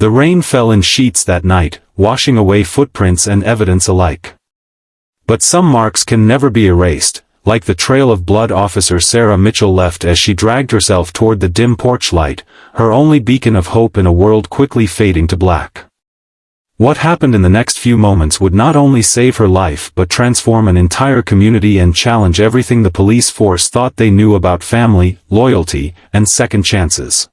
The rain fell in sheets that night, washing away footprints and evidence alike. But some marks can never be erased, like the trail of blood Officer Sarah Mitchell left as she dragged herself toward the dim porch light, her only beacon of hope in a world quickly fading to black. What happened in the next few moments would not only save her life but transform an entire community and challenge everything the police force thought they knew about family, loyalty, and second chances.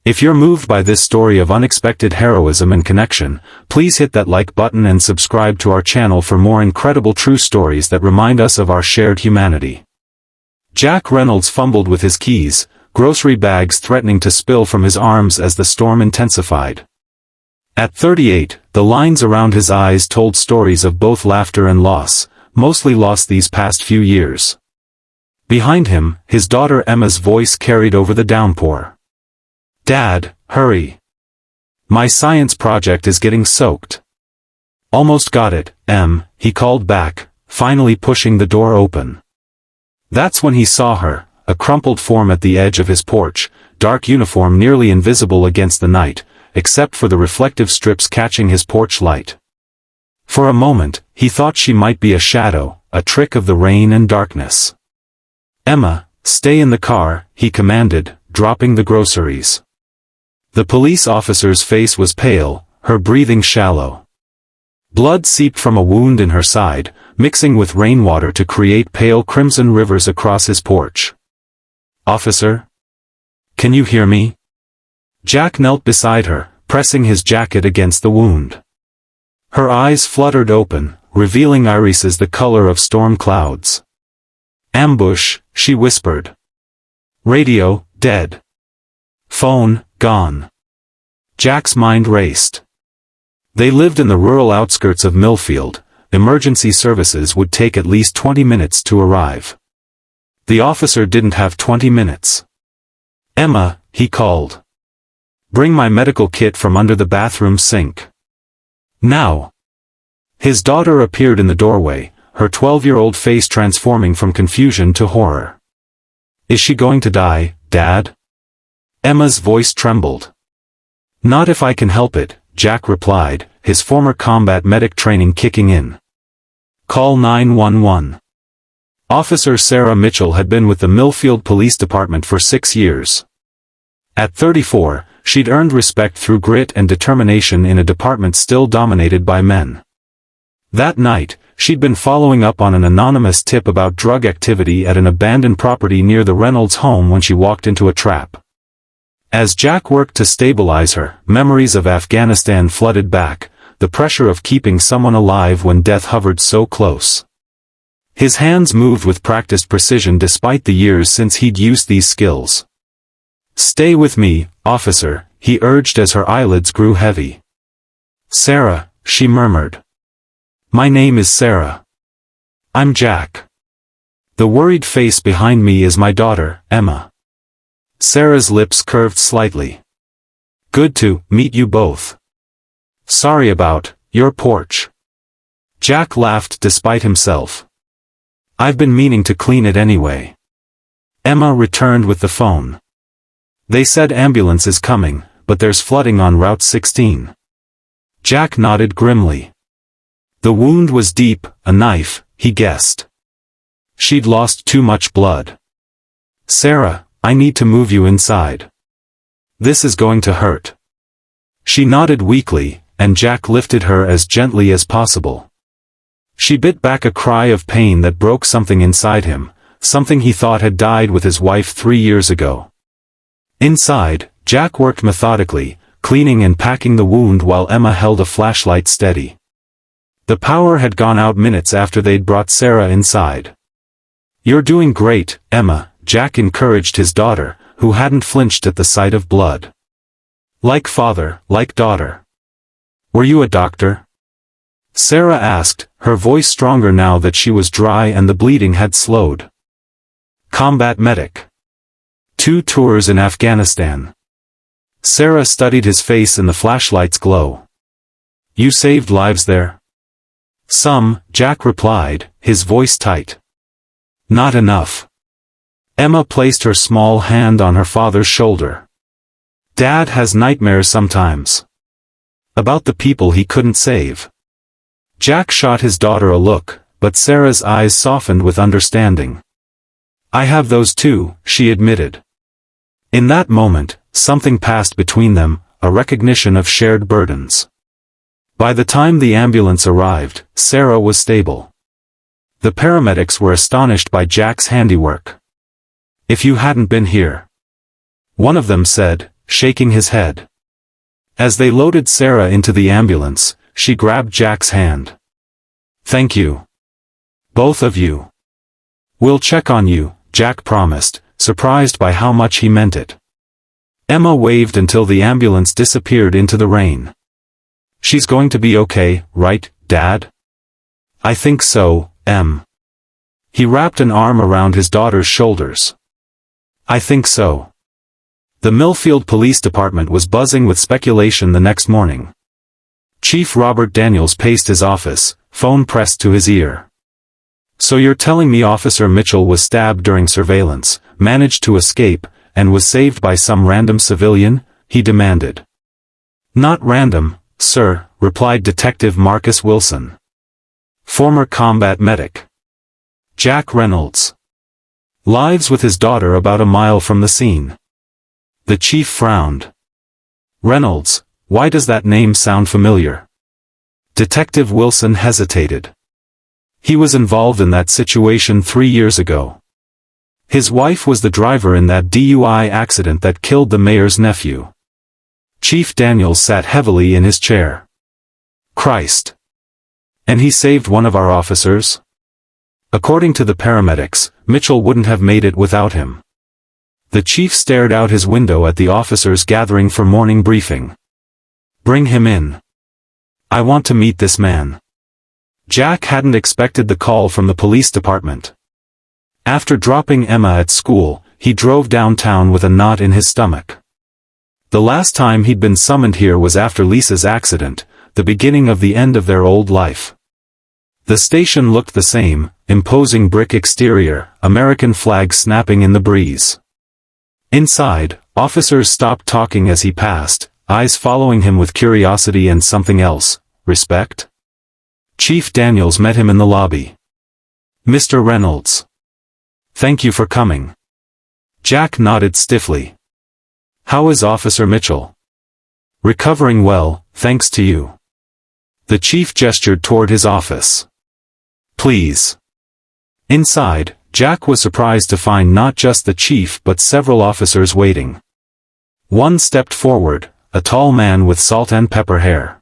If you're moved by this story of unexpected heroism and connection, please hit that like button and subscribe to our channel for more incredible true stories that remind us of our shared humanity. Jack Reynolds fumbled with his keys, grocery bags threatening to spill from his arms as the storm intensified. At 38, the lines around his eyes told stories of both laughter and loss, mostly loss these past few years. Behind him, his daughter Emma's voice carried over the downpour. "Dad, hurry. My science project is getting soaked." "Almost got it, Em," he called back, finally pushing the door open. That's when he saw her, a crumpled form at the edge of his porch, dark uniform nearly invisible against the night, except for the reflective strips catching his porch light. For a moment, he thought she might be a shadow, a trick of the rain and darkness. "Emma, stay in the car," he commanded, dropping the groceries. The police officer's face was pale, her breathing shallow. Blood seeped from a wound in her side, mixing with rainwater to create pale crimson rivers across his porch. "Officer? Can you hear me?" Jack knelt beside her, pressing his jacket against the wound. Her eyes fluttered open, revealing irises the color of storm clouds. "Ambush," she whispered. "Radio, dead. Phone, gone." Jack's mind raced. They lived in the rural outskirts of Millfield. Emergency services would take at least 20 minutes to arrive. The officer didn't have 20 minutes. "Emma," he called. "Bring my medical kit from under the bathroom sink. Now." His daughter appeared in the doorway, her 12-year-old face transforming from confusion to horror. "Is she going to die, Dad?" Emma's voice trembled. "Not if I can help it," Jack replied, his former combat medic training kicking in. "Call 911. Officer Sarah Mitchell had been with the Millfield Police Department for 6 years. At 34, she'd earned respect through grit and determination in a department still dominated by men. That night, she'd been following up on an anonymous tip about drug activity at an abandoned property near the Reynolds home when she walked into a trap. As Jack worked to stabilize her, memories of Afghanistan flooded back, the pressure of keeping someone alive when death hovered so close. His hands moved with practiced precision despite the years since he'd used these skills. "Stay with me, officer," he urged as her eyelids grew heavy. "Sarah," she murmured. "My name is Sarah. I'm Jack. The worried face behind me is my daughter, Emma." Sarah's lips curved slightly. "Good to meet you both. Sorry about your porch." Jack laughed despite himself. "I've been meaning to clean it anyway." Emma returned with the phone. "They said ambulance is coming, but there's flooding on Route 16. Jack nodded grimly. The wound was deep, a knife, he guessed. She'd lost too much blood. "Sarah, I need to move you inside. This is going to hurt." She nodded weakly, and Jack lifted her as gently as possible. She bit back a cry of pain that broke something inside him, something he thought had died with his wife 3 years ago. Inside, Jack worked methodically, cleaning and packing the wound while Emma held a flashlight steady. The power had gone out minutes after they'd brought Sarah inside. "You're doing great, Emma," Jack encouraged his daughter, who hadn't flinched at the sight of blood. "Like father, like daughter." "Were you a doctor?" Sarah asked, her voice stronger now that she was dry and the bleeding had slowed. "Combat medic. 2 tours in Afghanistan." Sarah studied his face in the flashlight's glow. "You saved lives there?" "Some," Jack replied, his voice tight. "Not enough." Emma placed her small hand on her father's shoulder. "Dad has nightmares sometimes. About the people he couldn't save. Jack shot his daughter a look, but Sarah's eyes softened with understanding. I have those too, she admitted. In that moment, something passed between them, a recognition of shared burdens. By the time the ambulance arrived, Sarah was stable. The paramedics were astonished by Jack's handiwork. If you hadn't been here, one of them said, shaking his head. As they loaded Sarah into the ambulance, she grabbed Jack's hand. Thank you. Both of you. We'll check on you, Jack promised, surprised by how much he meant it. Emma waved until the ambulance disappeared into the rain. She's going to be okay, right, Dad? I think so, Em. He wrapped an arm around his daughter's shoulders. I think so. The Millfield Police Department was buzzing with speculation the next morning. Chief Robert Daniels paced his office, phone pressed to his ear. So you're telling me Officer Mitchell was stabbed during surveillance, managed to escape, and was saved by some random civilian? He demanded. Not random, sir, replied Detective Marcus Wilson. Former combat medic. Jack Reynolds. Lives with his daughter about a mile from the scene. The chief frowned. Reynolds, why does that name sound familiar? Detective Wilson hesitated. He was involved in that situation 3 years ago. His wife was the driver in that DUI accident that killed the mayor's nephew. Chief Daniels sat heavily in his chair. Christ. And he saved one of our officers? According to the paramedics, Mitchell wouldn't have made it without him. The chief stared out his window at the officers gathering for morning briefing. Bring him in. I want to meet this man. Jack hadn't expected the call from the police department. After dropping Emma at school, he drove downtown with a knot in his stomach. The last time he'd been summoned here was after Lisa's accident, the beginning of the end of their old life. The station looked the same, imposing brick exterior, American flag snapping in the breeze. Inside, officers stopped talking as he passed, eyes following him with curiosity and something else, respect. Chief Daniels met him in the lobby. Mr. Reynolds. Thank you for coming. Jack nodded stiffly. How is Officer Mitchell? Recovering well, thanks to you. The chief gestured toward his office. Please. Inside, Jack was surprised to find not just the chief but several officers waiting. One stepped forward, a tall man with salt and pepper hair.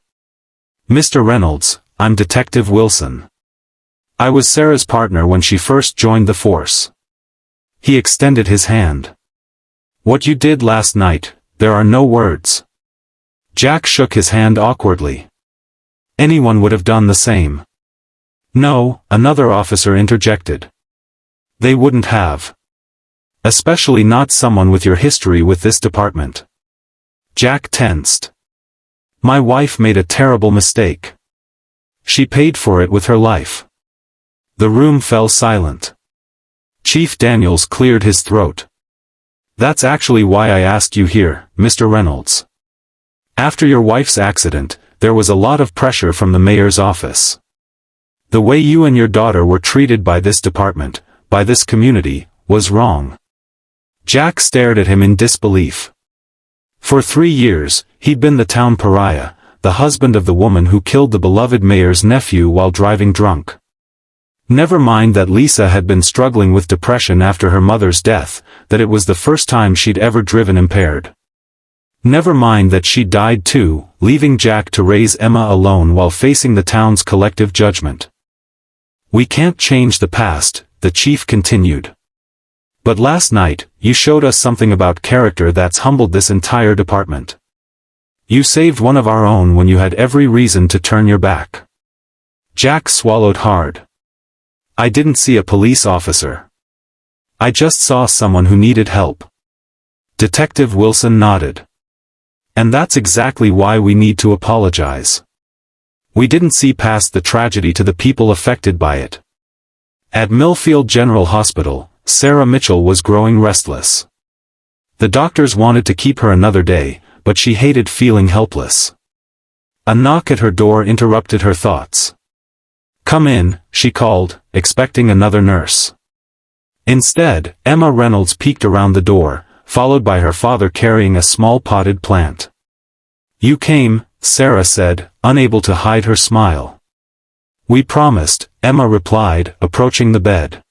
Mr. Reynolds, I'm Detective Wilson. I was Sarah's partner when she first joined the force. He extended his hand. What you did last night, there are no words. Jack shook his hand awkwardly. Anyone would have done the same. No, another officer interjected. They wouldn't have. Especially not someone with your history with this department. Jack tensed. My wife made a terrible mistake. She paid for it with her life. The room fell silent. Chief Daniels cleared his throat. That's actually why I asked you here, Mr. Reynolds. After your wife's accident, there was a lot of pressure from the mayor's office. The way you and your daughter were treated by this department, by this community, was wrong. Jack stared at him in disbelief. For 3 years, he'd been the town pariah, the husband of the woman who killed the beloved mayor's nephew while driving drunk. Never mind that Lisa had been struggling with depression after her mother's death, that it was the first time she'd ever driven impaired. Never mind that she died too, leaving Jack to raise Emma alone while facing the town's collective judgment. We can't change the past, the chief continued. But last night, you showed us something about character that's humbled this entire department. You saved one of our own when you had every reason to turn your back. Jack swallowed hard. I didn't see a police officer. I just saw someone who needed help. Detective Wilson nodded. And that's exactly why we need to apologize. We didn't see past the tragedy to the people affected by it. At Millfield General Hospital, Sarah Mitchell was growing restless. The doctors wanted to keep her another day, but she hated feeling helpless. A knock at her door interrupted her thoughts. "Come in," she called, expecting another nurse. Instead, Emma Reynolds peeked around the door, followed by her father carrying a small potted plant. "You came," Sarah said, unable to hide her smile. "We promised," Emma replied, approaching the bed.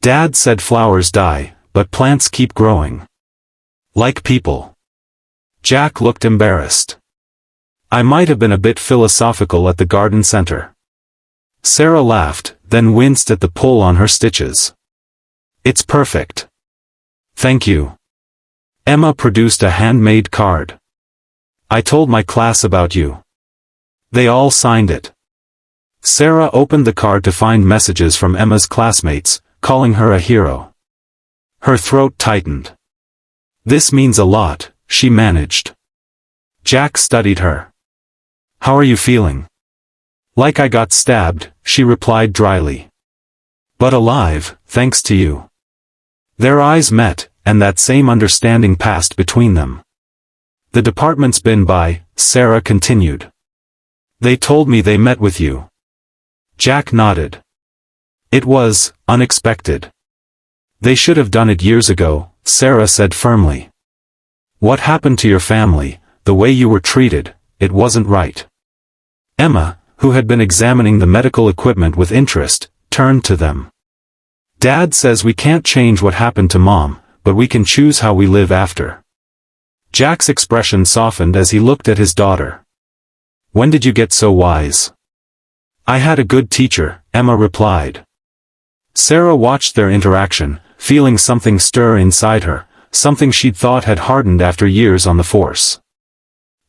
"Dad said flowers die, but plants keep growing. Like people." Jack looked embarrassed. "I might have been a bit philosophical at the garden center." Sarah laughed, then winced at the pull on her stitches. "It's perfect." "Thank you." Emma produced a handmade card. "I told my class about you. They all signed it." Sarah opened the card to find messages from Emma's classmates, calling her a hero. Her throat tightened. "This means a lot," she managed. Jack studied her. "How are you feeling?" "Like I got stabbed," she replied dryly. "But alive, thanks to you." Their eyes met, and that same understanding passed between them. "The department's been by," Sarah continued. "They told me they met with you." Jack nodded. "It was unexpected. They should have done it years ago," Sarah said firmly. "What happened to your family, the way you were treated, it wasn't right." Emma, who had been examining the medical equipment with interest, turned to them. "Dad says we can't change what happened to Mom, but we can choose how we live after." Jack's expression softened as he looked at his daughter. "When did you get so wise?" "I had a good teacher," Emma replied. Sarah watched their interaction, feeling something stir inside her, something she'd thought had hardened after years on the force.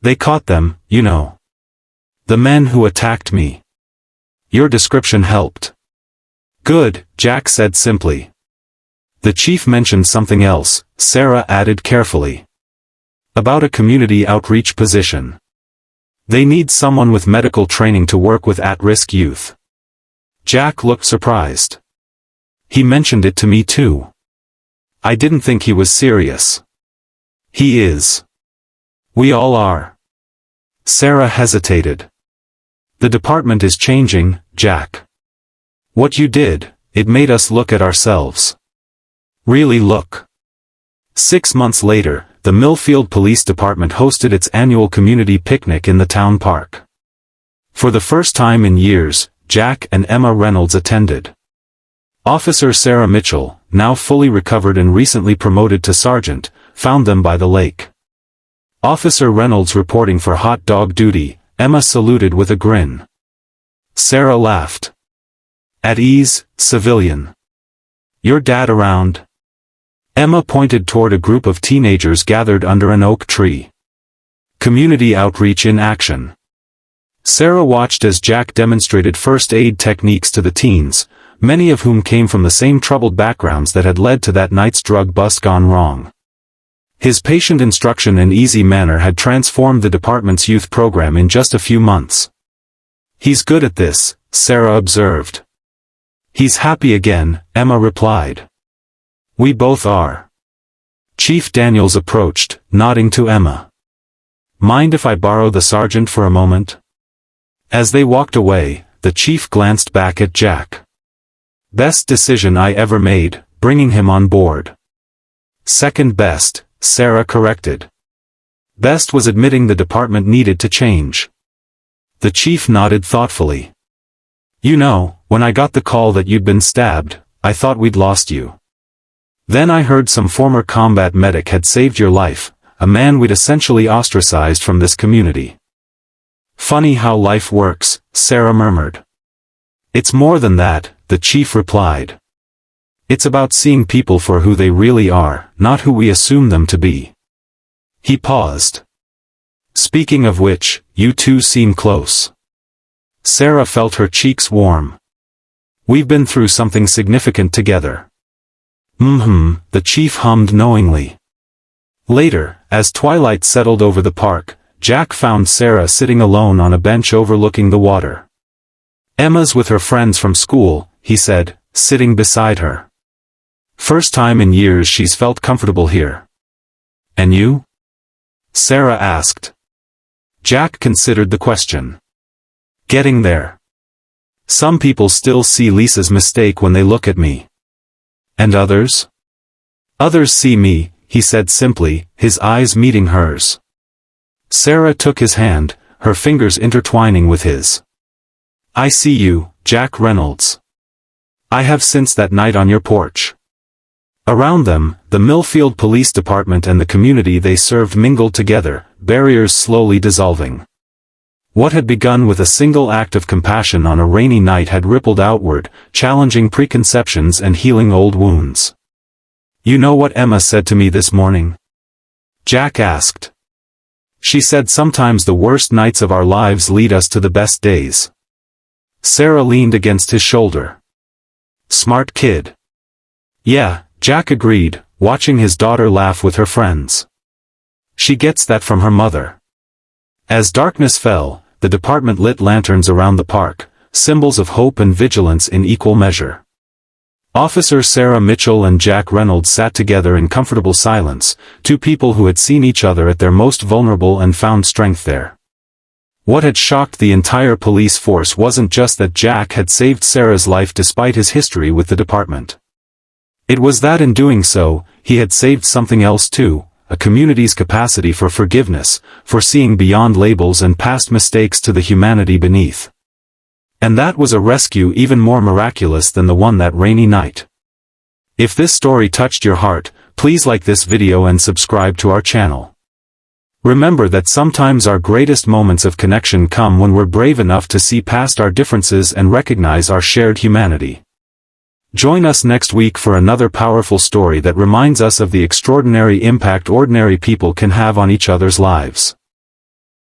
"They caught them, you know. The men who attacked me. Your description helped." "Good," Jack said simply. "The chief mentioned something else," Sarah added carefully. "About a community outreach position. They need someone with medical training to work with at-risk youth." Jack looked surprised. "He mentioned it to me too. I didn't think he was serious." "He is. We all are." Sarah hesitated. "The department is changing, Jack. What you did, it made us look at ourselves. Really look." 6 months later, the Millfield Police Department hosted its annual community picnic in the town park. For the first time in years, Jack and Emma Reynolds attended. Officer Sarah Mitchell, now fully recovered and recently promoted to sergeant, found them by the lake. Officer Reynolds reporting for hot dog duty, Emma saluted with a grin. Sarah laughed. "At ease, civilian. Your dad around?" Emma pointed toward a group of teenagers gathered under an oak tree. Community outreach in action. Sarah watched as Jack demonstrated first aid techniques to the teens, many of whom came from the same troubled backgrounds that had led to that night's drug bust gone wrong. His patient instruction and easy manner had transformed the department's youth program in just a few months. "He's good at this," Sarah observed. "He's happy again," Emma replied. "We both are." Chief Daniels approached, nodding to Emma. "Mind if I borrow the sergeant for a moment?" As they walked away, the chief glanced back at Jack. "Best decision I ever made, bringing him on board." "Second best," Sarah corrected. "Best was admitting the department needed to change." The chief nodded thoughtfully. "You know, when I got the call that you'd been stabbed, I thought we'd lost you. Then I heard some former combat medic had saved your life, a man we'd essentially ostracized from this community." "Funny how life works," Sarah murmured. "It's more than that," the chief replied. "It's about seeing people for who they really are, not who we assume them to be." He paused. "Speaking of which, you two seem close." Sarah felt her cheeks warm. "We've been through something significant together." The chief hummed knowingly. Later, as twilight settled over the park, Jack found Sarah sitting alone on a bench overlooking the water. "Emma's with her friends from school," he said, sitting beside her. "First time in years she's felt comfortable here." "And you?" Sarah asked. Jack considered the question. Getting there. Some people still see Lisa's mistake when they look at me. And others? Others see me, he said simply, his eyes meeting hers. Sarah took his hand, her fingers intertwining with his. I see you, Jack Reynolds. I have since that night on your porch. Around them, the Millfield Police Department and the community they served mingled together, barriers slowly dissolving. What had begun with a single act of compassion on a rainy night had rippled outward, challenging preconceptions and healing old wounds. You know what Emma said to me this morning? Jack asked. She said sometimes the worst nights of our lives lead us to the best days. Sarah leaned against his shoulder. Smart kid. Yeah, Jack agreed, watching his daughter laugh with her friends. She gets that from her mother. As darkness fell, the department lit lanterns around the park, symbols of hope and vigilance in equal measure. Officer Sarah Mitchell and Jack Reynolds sat together in comfortable silence, two people who had seen each other at their most vulnerable and found strength there. What had shocked the entire police force wasn't just that Jack had saved Sarah's life despite his history with the department. It was that in doing so, he had saved something else too, a community's capacity for forgiveness, for seeing beyond labels and past mistakes to the humanity beneath. And that was a rescue even more miraculous than the one that rainy night. If this story touched your heart, please like this video and subscribe to our channel. Remember that sometimes our greatest moments of connection come when we're brave enough to see past our differences and recognize our shared humanity. Join us next week for another powerful story that reminds us of the extraordinary impact ordinary people can have on each other's lives.